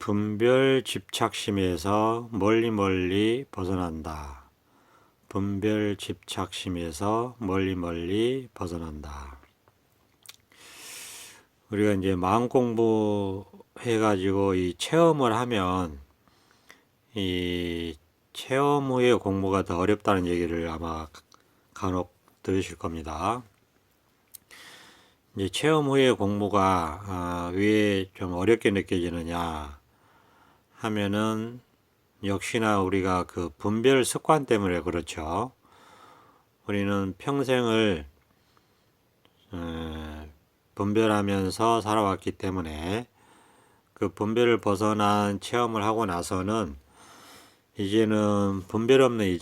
분별 집착심에서 멀리 벗어난다. 분별 집착심에서 멀리 벗어난다. 우리가 이제 마음 공부 해가지고 이 체험을 하면 이 체험 후의 공부가 더 어렵다는 얘기를 아마 간혹 들으실 겁니다. 이제 체험 후의 공부가 왜 좀 어렵게 느껴지느냐 하면은 역시나 우리가 그 분별 습관 때문에 그렇죠. 우리는 평생을 분별하면서 살아왔기 때문에 그 분별을 벗어난 체험을 하고 나서는 이제는 분별 없는 이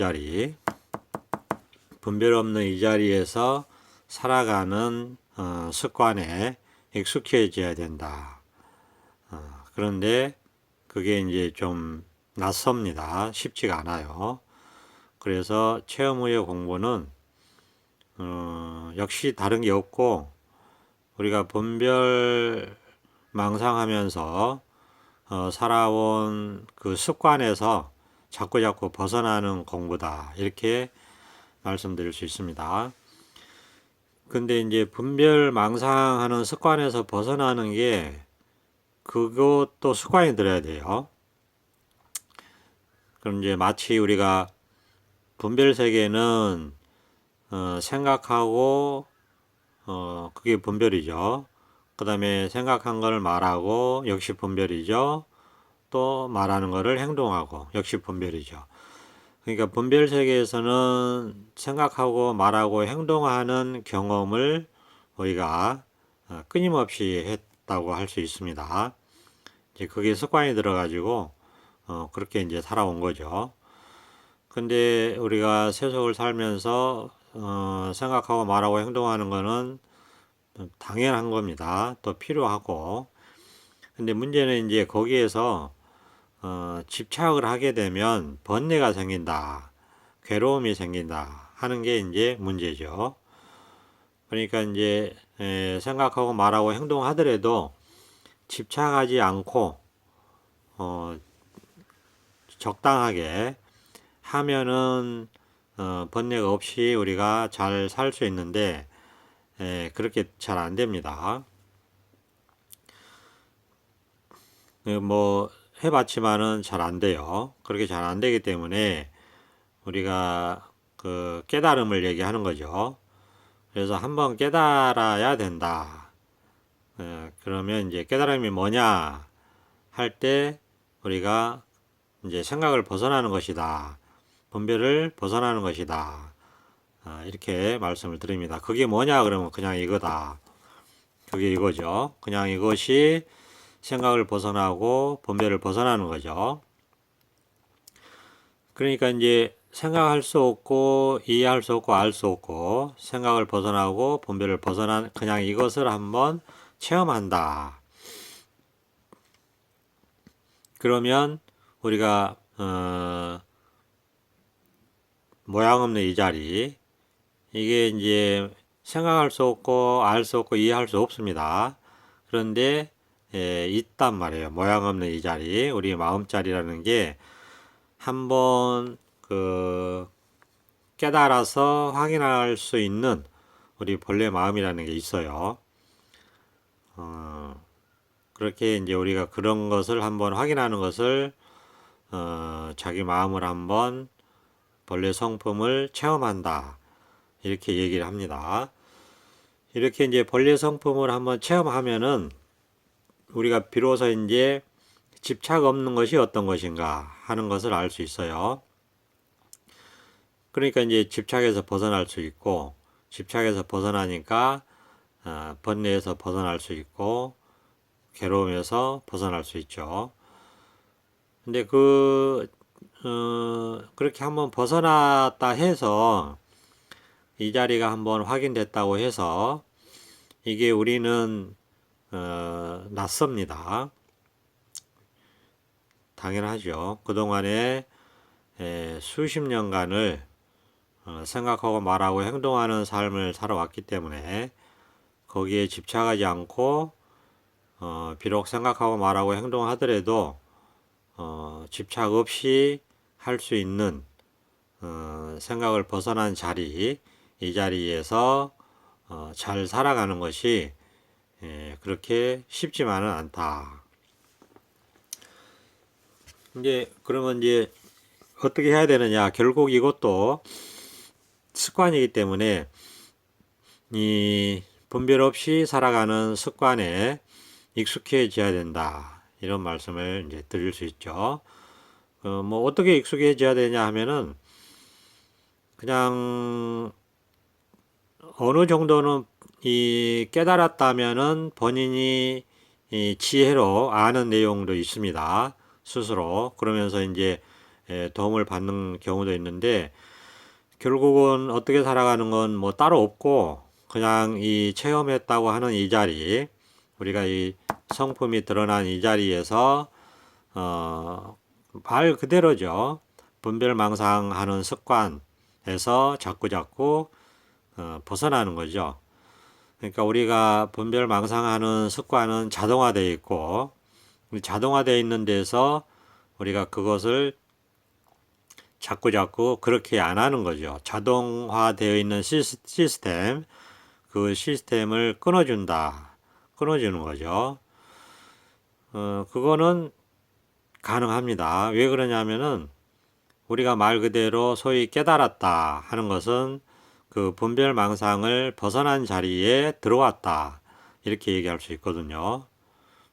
자리에서 살아가는 습관에 익숙해져야 된다. 그런데 그게 이제 좀 낯섭니다. 쉽지가 않아요. 그래서 체험 후의 공부는 역시 다른 게 없고 우리가 분별 망상하면서 살아온 그 습관에서 자꾸 벗어나는 공부다. 이렇게 말씀드릴 수 있습니다. 근데 이제 분별 망상하는 습관에서 벗어나는 게 그것도 습관이 들어야 돼요. 그럼 이제 마치 우리가 분별 세계는 생각하고 그게 분별이죠. 그 다음에 생각한 걸 말하고 역시 분별이죠. 또 말하는 거를 행동하고 역시 분별이죠. 그러니까 분별 세계에서는 생각하고 말하고 행동하는 경험을 우리가 끊임없이 했다고 할 수 있습니다. 이제 그게 습관이 들어가지고 그렇게 이제 살아온 거죠. 근데 우리가 세속을 살면서 생각하고 말하고 행동하는 거는 당연한 겁니다. 또 필요하고. 근데 문제는 이제 거기에서 집착을 하게 되면 번뇌가 생긴다. 괴로움이 생긴다. 하는 게 이제 문제죠. 그러니까 이제 생각하고 말하고 행동하더라도 집착하지 않고 적당하게 하면은 번뇌가 없이 우리가 잘 살 수 있는데 그렇게 잘 안 됩니다. 뭐 해봤지만은 잘 안 돼요. 그렇게 잘 안 되기 때문에 우리가 그 깨달음을 얘기하는 거죠. 그래서 한번 깨달아야 된다. 그러면 이제 깨달음이 뭐냐 할 때 우리가 이제 생각을 벗어나는 것이다. 분별을 벗어나는 것이다. 이렇게 말씀을 드립니다. 그게 뭐냐 그러면 그냥 이거다. 그게 이거죠. 그냥 이것이 생각을 벗어나고 분별을 벗어나는 거죠. 그러니까 이제 생각할 수 없고 이해할 수 없고 알 수 없고 생각을 벗어나고 분별을 벗어난 그냥 이것을 한번 체험한다. 그러면 우리가 모양 없는 이 자리 이게 이제 생각할 수 없고 알 수 없고 이해할 수 없습니다. 그런데 있단 말이에요. 모양 없는 이 자리 우리 마음자리라는 게 한번 그 깨달아서 확인할 수 있는 우리 본래 마음이라는 게 있어요. 그렇게 이제 우리가 그런 것을 한번 확인하는 것을 자기 마음을 한번 본래 성품을 체험한다. 이렇게 얘기를 합니다. 이렇게 이제 본래 성품을 한번 체험하면은 우리가 비로소 이제 집착 없는 것이 어떤 것인가 하는 것을 알 수 있어요. 그러니까 이제 집착에서 벗어날 수 있고 집착에서 벗어나니까 번뇌에서 벗어날 수 있고 괴로움에서 벗어날 수 있죠. 근데 그렇게 한번 벗어났다 해서 이 자리가 한번 확인됐다고 해서 이게 우리는 낯섭니다. 당연하죠. 그동안에 수십 년간을 생각하고 말하고 행동하는 삶을 살아왔기 때문에 거기에 집착하지 않고 비록 생각하고 말하고 행동하더라도 집착 없이 할 수 있는 생각을 벗어난 자리, 이 자리에서 잘 살아가는 것이 그렇게 쉽지만은 않다. 그러면 어떻게 해야 되느냐? 결국 이것도 습관이기 때문에 이 분별 없이 살아가는 습관에 익숙해져야 된다. 이런 말씀을 드릴 수 있죠. 뭐 어떻게 익숙해져야 되냐 하면은 그냥 어느 정도는 이 깨달았다면은 본인이 이 지혜로 아는 내용도 있습니다. 스스로. 그러면서 도움을 받는 경우도 있는데, 결국은 어떻게 살아가는 건 뭐 따로 없고, 그냥 이 체험했다고 하는 이 자리, 우리가 이 성품이 드러난 이 자리에서, 말 그대로죠. 분별망상하는 습관에서 자꾸자꾸 벗어나는 거죠. 그러니까 우리가 분별망상하는 습관은 자동화되어 있고, 자동화되어 있는 데서 우리가 그것을 자꾸자꾸 그렇게 안 하는 거죠. 자동화되어 있는 시스템, 그 시스템을 끊어주는 거죠. 그거는 가능합니다. 왜 그러냐면은 우리가 말 그대로 소위 깨달았다 하는 것은 그 분별망상을 벗어난 자리에 들어왔다. 이렇게 얘기할 수 있거든요.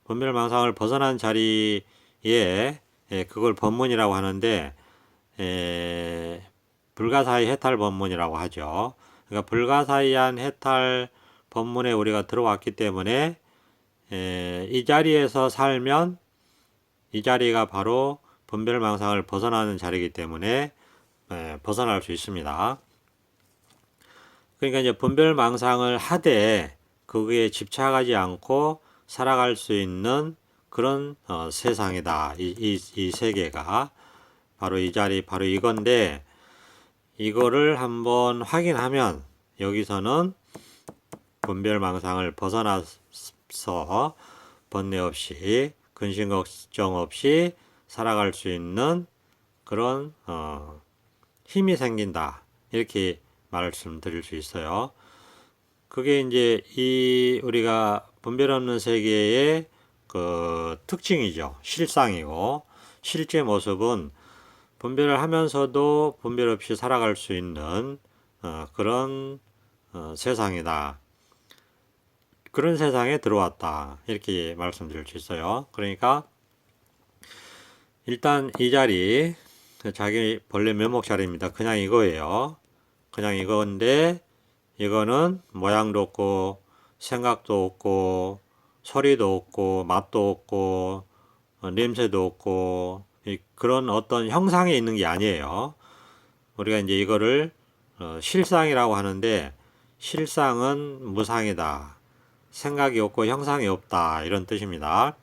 분별망상을 벗어난 자리에 그걸 법문이라고 하는데 불가사의 해탈 법문이라고 하죠. 그러니까 불가사의한 해탈 법문에 우리가 들어왔기 때문에 이 자리에서 살면 이 자리가 바로 분별망상을 벗어나는 자리이기 때문에 벗어날 수 있습니다. 그러니까 분별망상을 하되 거기에 집착하지 않고 살아갈 수 있는 그런 세상이다. 이 세계가 바로 이 자리, 바로 이건데, 이거를 한번 확인하면 여기서는 분별망상을 벗어나서 번뇌 없이 근심 걱정 없이 살아갈 수 있는 그런 힘이 생긴다. 이렇게 말씀드릴 수 있어요. 그게 이 우리가 분별 없는 세계의 그 특징이죠. 실상이고, 실제 모습은 분별을 하면서도 분별 없이 살아갈 수 있는 그런 세상이다. 그런 세상에 들어왔다. 이렇게 말씀드릴 수 있어요. 그러니까 일단 이 자리, 자기 본래 면목 자리입니다. 그냥 이거예요. 그냥 이건데 이거는 모양도 없고 생각도 없고 소리도 없고 맛도 없고 냄새도 없고 그런 어떤 형상이 있는 게 아니에요. 우리가 이거를 실상이라고 하는데 실상은 무상이다. 생각이 없고 형상이 없다. 이런 뜻입니다.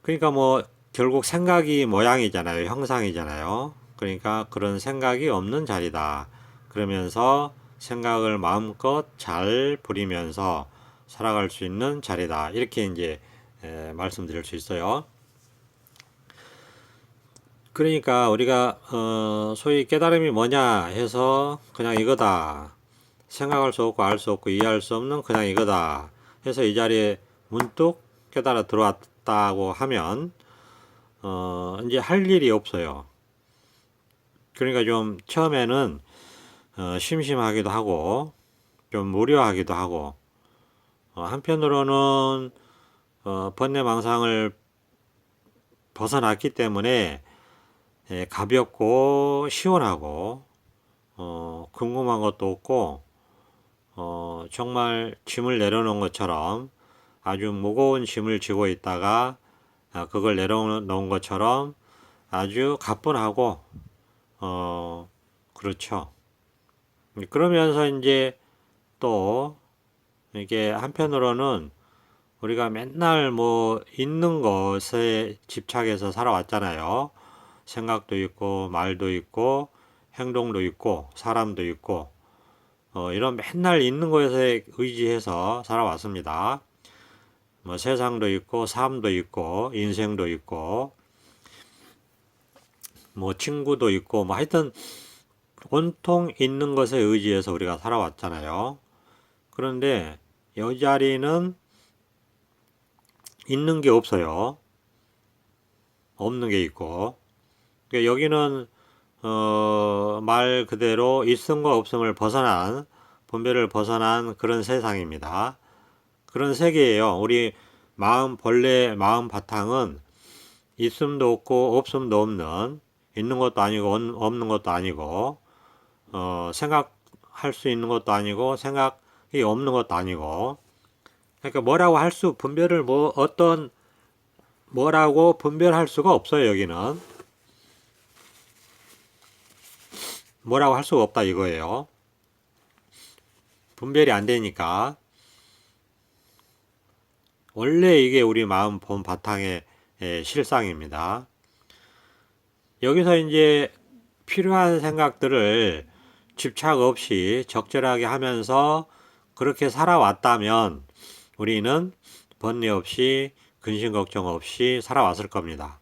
그러니까 뭐 결국 생각이 모양이잖아요. 형상이잖아요. 그러니까 그런 생각이 없는 자리다. 그러면서 생각을 마음껏 잘 부리면서 살아갈 수 있는 자리다. 이렇게 말씀드릴 수 있어요. 그러니까 우리가 소위 깨달음이 뭐냐 해서 그냥 이거다. 생각할 수 없고 알 수 없고 이해할 수 없는 그냥 이거다. 해서 이 자리에 문득 깨달아 들어왔다고 하면 이제 할 일이 없어요. 그러니까 좀 처음에는 심심하기도 하고 좀 무료하기도 하고 한편으로는 번뇌망상을 벗어났기 때문에 가볍고 시원하고 궁금한 것도 없고 정말 짐을 내려놓은 것처럼 아주 무거운 짐을 지고 있다가 그걸 내려놓은 것처럼 아주 가뿐하고 그렇죠. 그러면서 또 이게 한편으로는 우리가 맨날 뭐 있는 것에 집착해서 살아왔잖아요. 생각도 있고 말도 있고 행동도 있고 사람도 있고 이런 맨날 있는 것에 의지해서 살아왔습니다. 뭐 세상도 있고 삶도 있고 인생도 있고 뭐 친구도 있고 뭐 하여튼 온통 있는 것에 의지해서 우리가 살아왔잖아요. 그런데 이 자리는 있는 게 없어요. 없는 게 있고. 그러니까 여기는 말 그대로 있음과 없음을 벗어난, 분별을 벗어난 그런 세상입니다. 그런 세계예요. 우리 마음 본래 마음 바탕은 있음도 없고 없음도 없는, 있는 것도 아니고 없는 것도 아니고, 생각할 수 있는 것도 아니고 생각이 없는 것도 아니고. 그러니까 뭐라고 할 수, 분별을 뭐라고 분별할 수가 없어요. 여기는 뭐라고 할 수가 없다 이거예요. 분별이 안 되니까. 원래 이게 우리 마음 본 바탕의 실상입니다. 여기서 이제 필요한 생각들을 집착 없이 적절하게 하면서 그렇게 살아왔다면 우리는 번뇌 없이 근심 걱정 없이 살아왔을 겁니다.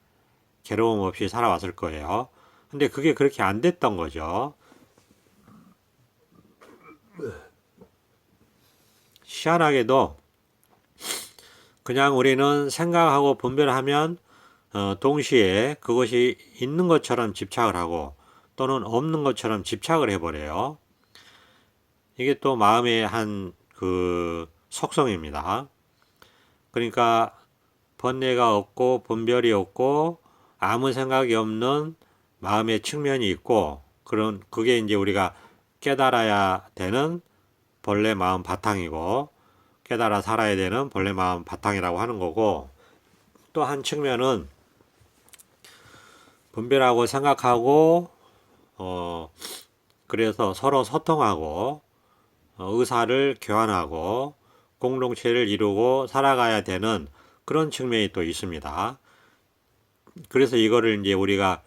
괴로움 없이 살아왔을 거예요. 근데 그게 그렇게 안 됐던 거죠. 희한하게도 그냥 우리는 생각하고 분별하면 동시에 그것이 있는 것처럼 집착을 하고 또는 없는 것처럼 집착을 해버려요. 이게 또 마음의 한 그 속성입니다. 그러니까 번뇌가 없고 분별이 없고 아무 생각이 없는 마음의 측면이 있고, 그게 이제 우리가 깨달아야 되는 본래 마음 바탕이고 깨달아 살아야 되는 본래 마음 바탕이라고 하는 거고, 또 한 측면은 분별하고 생각하고 그래서 서로 소통하고 의사를 교환하고 공동체를 이루고 살아가야 되는 그런 측면이 또 있습니다. 그래서 이거를 이제 우리가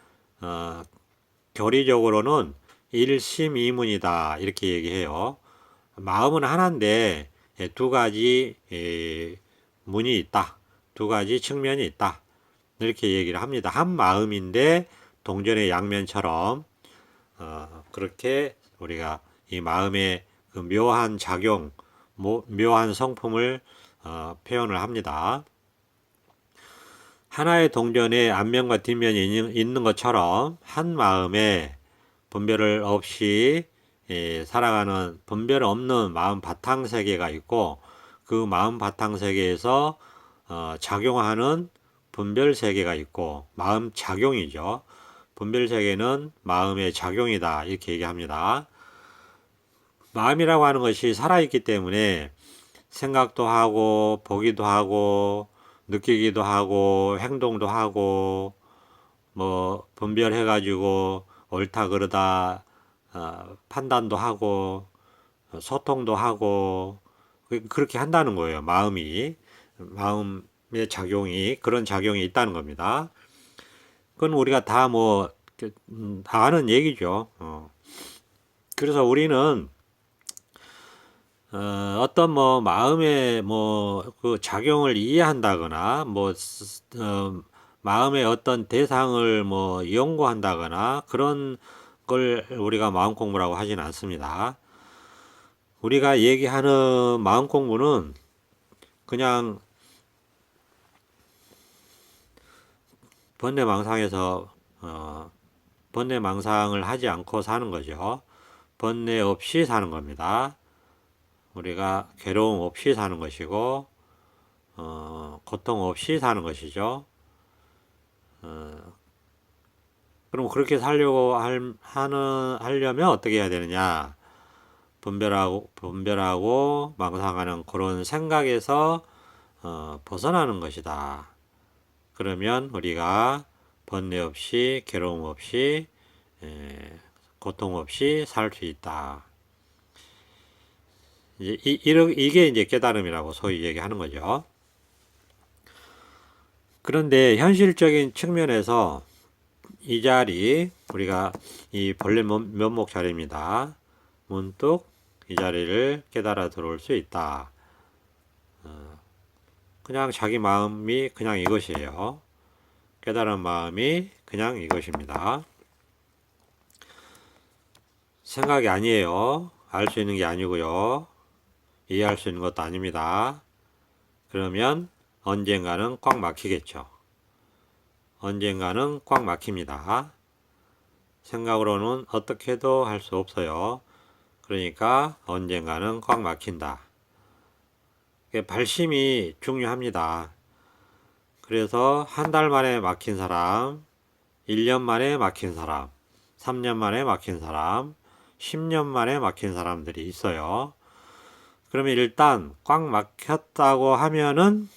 교리적으로는 일심이문이다 이렇게 얘기해요. 마음은 하나인데 두 가지 문이 있다. 두 가지 측면이 있다. 이렇게 얘기를 합니다. 한 마음인데 동전의 양면처럼 그렇게 우리가 이 마음의 그 묘한 작용, 묘한 성품을 표현을 합니다. 하나의 동전에 앞면과 뒷면이 있는 것처럼 한 마음에 분별을 없이 살아가는 분별 없는 마음 바탕 세계가 있고, 그 마음 바탕 세계에서 작용하는 분별 세계가 있고, 마음 작용이죠. 분별 세계는 마음의 작용이다 이렇게 얘기합니다. 마음이라고 하는 것이 살아있기 때문에 생각도 하고 보기도 하고 느끼기도 하고 행동도 하고 뭐 분별해 가지고 옳다 그르다 판단도 하고 소통도 하고 그렇게 한다는 거예요. 마음의 작용이, 그런 작용이 있다는 겁니다. 그건 우리가 다 다 아는 얘기죠. 그래서 우리는 어떤 마음의 그 작용을 이해한다거나 마음의 어떤 대상을 연구한다거나 그런 걸 우리가 마음 공부라고 하지는 않습니다. 우리가 얘기하는 마음 공부는 그냥 번뇌망상에서 번뇌망상을 하지 않고 사는 거죠. 번뇌 없이 사는 겁니다. 우리가 괴로움 없이 사는 것이고 고통 없이 사는 것이죠. 그럼 그렇게 살려고 하려면 어떻게 해야 되느냐? 분별하고 망상하는 그런 생각에서 벗어나는 것이다. 그러면 우리가 번뇌 없이 괴로움 없이 고통 없이 살 수 있다. 이게 이제 깨달음이라고 소위 얘기하는 거죠. 그런데 현실적인 측면에서 이 자리, 우리가 이 본래 면목 자리입니다. 문득 이 자리를 깨달아 들어올 수 있다. 그냥 자기 마음이 그냥 이것이에요. 깨달은 마음이 그냥 이것입니다. 생각이 아니에요. 알 수 있는 게 아니고요. 이해할 수 있는 것도 아닙니다. 그러면 언젠가는 꽉 막히겠죠. 언젠가는 꽉 막힙니다. 생각으로는 어떻게도 할 수 없어요. 그러니까 언젠가는 꽉 막힌다. 발심이 중요합니다. 그래서 한 달 만에 막힌 사람, 1년 만에 막힌 사람, 3년 만에 막힌 사람, 10년 만에 막힌 사람들이 있어요. 그러면 일단 꽉 막혔다고 하면은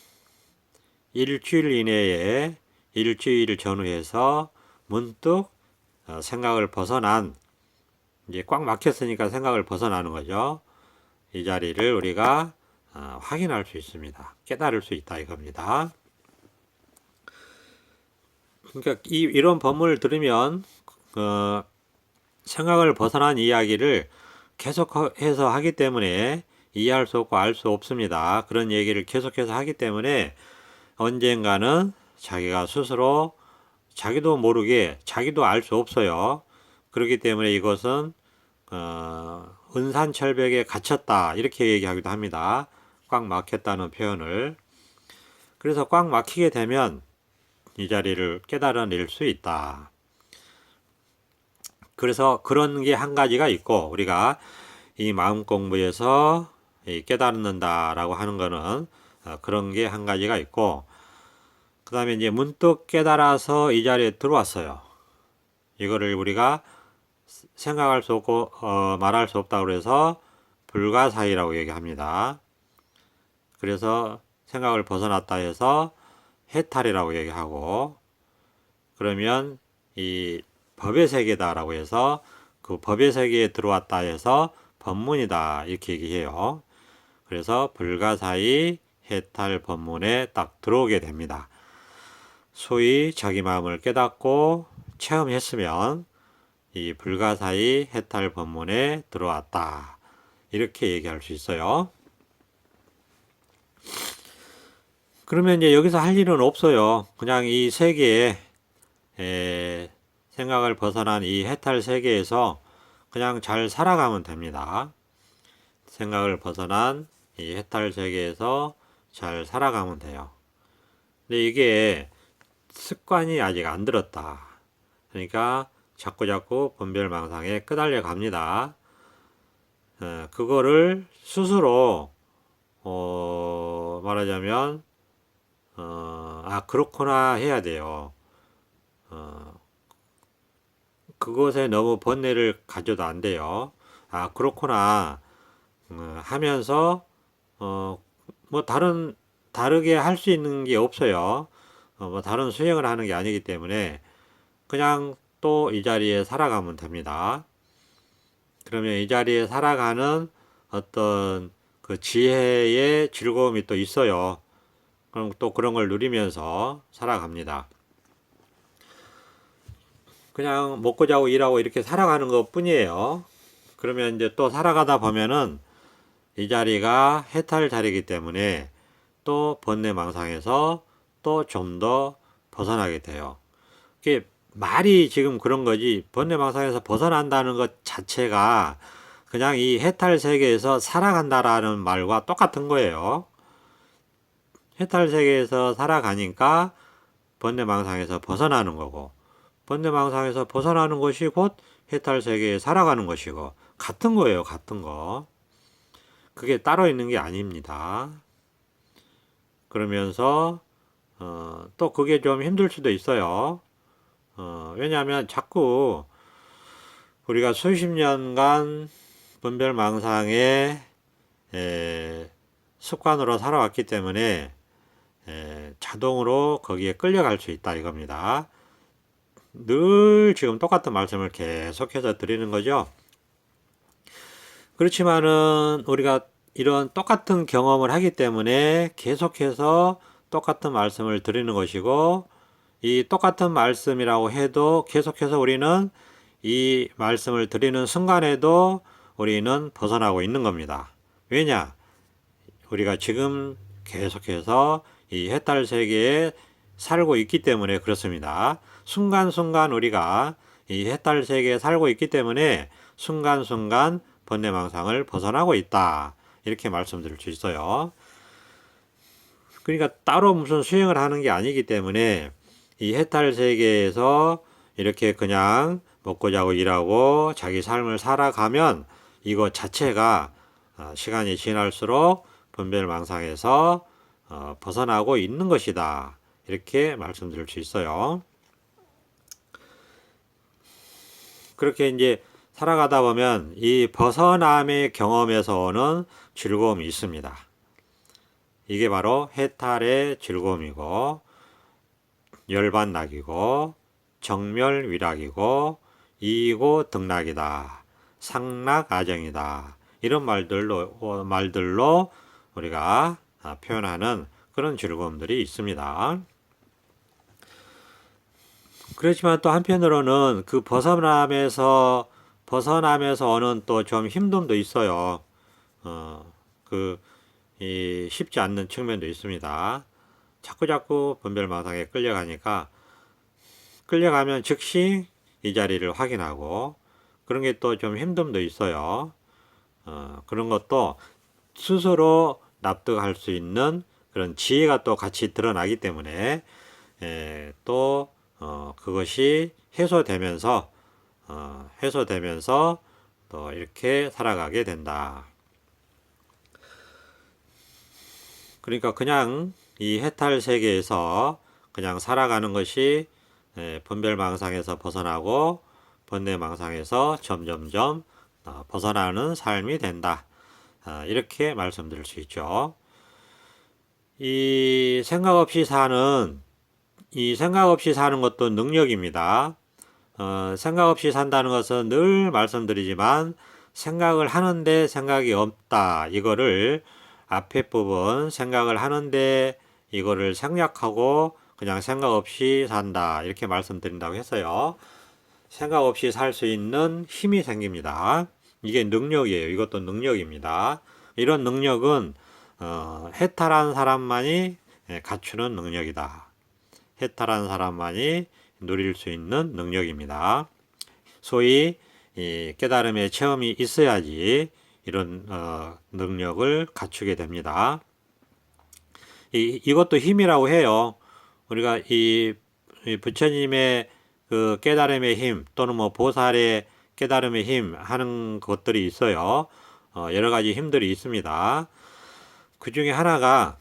일주일 이내에 일주일 전후해서 문득 생각을 벗어난, 이제 꽉 막혔으니까 생각을 벗어나는 거죠. 이 자리를 우리가 확인할 수 있습니다. 깨달을 수 있다 이겁니다. 그러니까 이런 법문을 들으면 생각을 벗어난 이야기를 계속해서 하기 때문에 이해할 수 없고 알 수 없습니다. 그런 얘기를 계속해서 하기 때문에 언젠가는 자기가 스스로 자기도 모르게 자기도 알 수 없어요. 그렇기 때문에 이것은 은산철벽에 갇혔다 이렇게 얘기하기도 합니다. 꽉 막혔다는 표현을. 그래서 꽉 막히게 되면 이 자리를 깨달아낼 수 있다. 그래서 그런 게 한 가지가 있고, 우리가 이 마음 공부에서 깨닫는다라고 하는 거는 그런 게 한 가지가 있고, 그 다음에 이제 문득 깨달아서 이 자리에 들어왔어요. 이거를 우리가 생각할 수 없고 말할 수 없다고 해서 불가사의라고 얘기합니다. 그래서 생각을 벗어났다 해서 해탈이라고 얘기하고, 그러면 이 법의 세계다라고 해서 그 법의 세계에 들어왔다 해서 법문이다 이렇게 얘기해요. 그래서 불가사의 해탈 법문에 딱 들어오게 됩니다. 소위 자기 마음을 깨닫고 체험했으면 이 불가사의 해탈 법문에 들어왔다 이렇게 얘기할 수 있어요. 그러면 이제 여기서 할 일은 없어요. 그냥 이 세계에 생각을 벗어난 이 해탈 세계에서 그냥 잘 살아가면 됩니다. 생각을 벗어난 이 해탈 세계에서 잘 살아가면 돼요. 근데 이게 습관이 아직 안 들었다. 그러니까 자꾸자꾸 분별망상에 끄달려 갑니다. 그거를 스스로 말하자면 그렇구나 해야 돼요. 그것에 너무 번뇌를 가져도 안 돼요. 그렇구나 하면서 뭐 다르게 할 수 있는 게 없어요. 뭐 다른 수행을 하는 게 아니기 때문에 그냥 또 이 자리에 살아가면 됩니다. 그러면 이 자리에 살아가는 어떤 그 지혜의 즐거움이 또 있어요. 그럼 또 그런 걸 누리면서 살아갑니다. 그냥 먹고 자고 일하고 이렇게 살아가는 것 뿐이에요. 그러면 이제 또 살아가다 보면은 이 자리가 해탈 자리이기 때문에 또 번뇌망상에서 또 좀 더 벗어나게 돼요. 이게 말이 지금 그런 거지, 번뇌망상에서 벗어난다는 것 자체가 그냥 이 해탈 세계에서 살아간다라는 말과 똑같은 거예요. 해탈 세계에서 살아가니까 번뇌망상에서 벗어나는 거고, 번뇌망상에서 벗어나는 것이 곧 해탈 세계에 살아가는 것이고, 같은 거예요, 같은 거. 그게 따로 있는 게 아닙니다. 그러면서 또 그게 좀 힘들 수도 있어요. 왜냐하면 자꾸 우리가 수십 년간 분별망상의 습관으로 살아왔기 때문에 자동으로 거기에 끌려갈 수 있다 이겁니다. 늘 지금 똑같은 말씀을 계속해서 드리는 거죠. 그렇지만은 우리가 이런 똑같은 경험을 하기 때문에 계속해서 똑같은 말씀을 드리는 것이고, 이 똑같은 말씀이라고 해도 계속해서 우리는 이 말씀을 드리는 순간에도 우리는 벗어나고 있는 겁니다. 왜냐? 우리가 지금 계속해서 이 해탈 세계에 살고 있기 때문에 그렇습니다. 순간순간 우리가 이 해탈 세계에 살고 있기 때문에 순간순간 번뇌망상을 벗어나고 있다. 이렇게 말씀드릴 수 있어요. 그러니까 따로 무슨 수행을 하는 게 아니기 때문에 이 해탈 세계에서 이렇게 그냥 먹고 자고 일하고 자기 삶을 살아가면 이거 자체가 시간이 지날수록 분별망상에서 벗어나고 있는 것이다. 이렇게 말씀드릴 수 있어요. 그렇게 이제 살아가다 보면 이 벗어남의 경험에서 오는 즐거움이 있습니다. 이게 바로 해탈의 즐거움이고 열반낙이고 정멸위락이고 이고 등락이다. 상락아정이다. 이런 말들로 우리가 표현하는 그런 즐거움들이 있습니다. 그렇지만 또 한편으로는 그 벗어남에서 오는 또 좀 힘듦도 있어요. 쉽지 않는 측면도 있습니다. 자꾸 분별망상에 끌려가면 즉시 이 자리를 확인하고 그런 게 또 좀 힘듦도 있어요. 그런 것도 스스로 납득할 수 있는 그런 지혜가 또 같이 드러나기 때문에 또 그것이 해소되면서 또 이렇게 살아가게 된다. 그러니까 그냥 이 해탈 세계에서 그냥 살아가는 것이 분별망상에서 벗어나고 번뇌망상에서 점점점 벗어나는 삶이 된다. 이렇게 말씀드릴 수 있죠. 이 생각 없이 사는 것도 능력입니다. 생각 없이 산다는 것은 늘 말씀드리지만 생각을 하는데 생각이 없다. 이거를 앞에 부분 생각을 하는데 이거를 생략하고 그냥 생각 없이 산다. 이렇게 말씀드린다고 했어요. 생각 없이 살 수 있는 힘이 생깁니다. 이게 능력이에요. 이것도 능력입니다. 이런 능력은 해탈한 사람만이 갖추는 능력이다. 해탈한 사람만이 누릴 수 있는 능력입니다. 소위 깨달음의 체험이 있어야지 이런 능력을 갖추게 됩니다. 이것도 힘이라고 해요. 우리가 이 부처님의 그 깨달음의 힘 또는 뭐 보살의 깨달음의 힘 하는 것들이 있어요. 여러 가지 힘들이 있습니다. 그 중에 하나가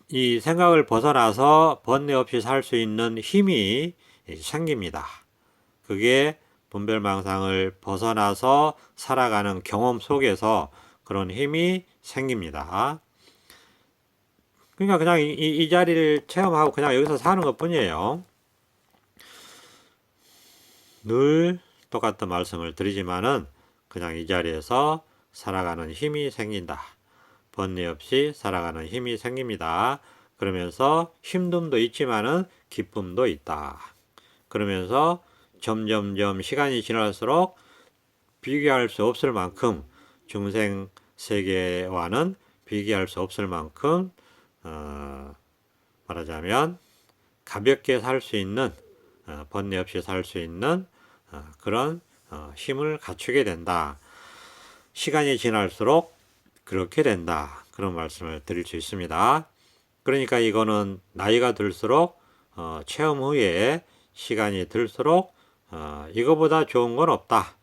이 생각을 벗어나서 번뇌 없이 살 수 있는 힘이 생깁니다. 그게 분별망상을 벗어나서 살아가는 경험 속에서 그런 힘이 생깁니다. 그러니까 그냥 이 자리를 체험하고 그냥 여기서 사는 것 뿐이에요. 늘 똑같은 말씀을 드리지만은 그냥 이 자리에서 살아가는 힘이 생긴다. 번뇌 없이 살아가는 힘이 생깁니다. 그러면서 힘듦도 있지만은 기쁨도 있다. 그러면서 점점점 시간이 지날수록 비교할 수 없을 만큼 중생 세계와는 비교할 수 없을 만큼 말하자면 가볍게 살 수 있는 번뇌 없이 살 수 있는 그런 힘을 갖추게 된다. 시간이 지날수록 그렇게 된다. 그런 말씀을 드릴 수 있습니다. 그러니까 이거는 나이가 들수록 체험 후에 시간이 들수록 이거보다 좋은 건 없다.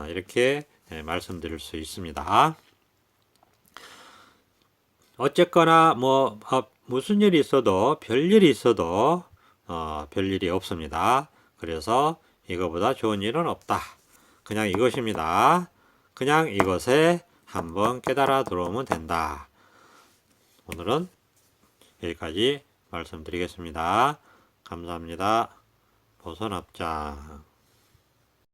이렇게 말씀드릴 수 있습니다. 어쨌거나 뭐 무슨 일이 있어도 별일이 있어도 별일이 없습니다. 그래서 이거보다 좋은 일은 없다. 그냥 이것입니다. 그냥 이것에 한번 깨달아 들어오면 된다. 오늘은 여기까지 말씀드리겠습니다. 감사합니다. 보선합장.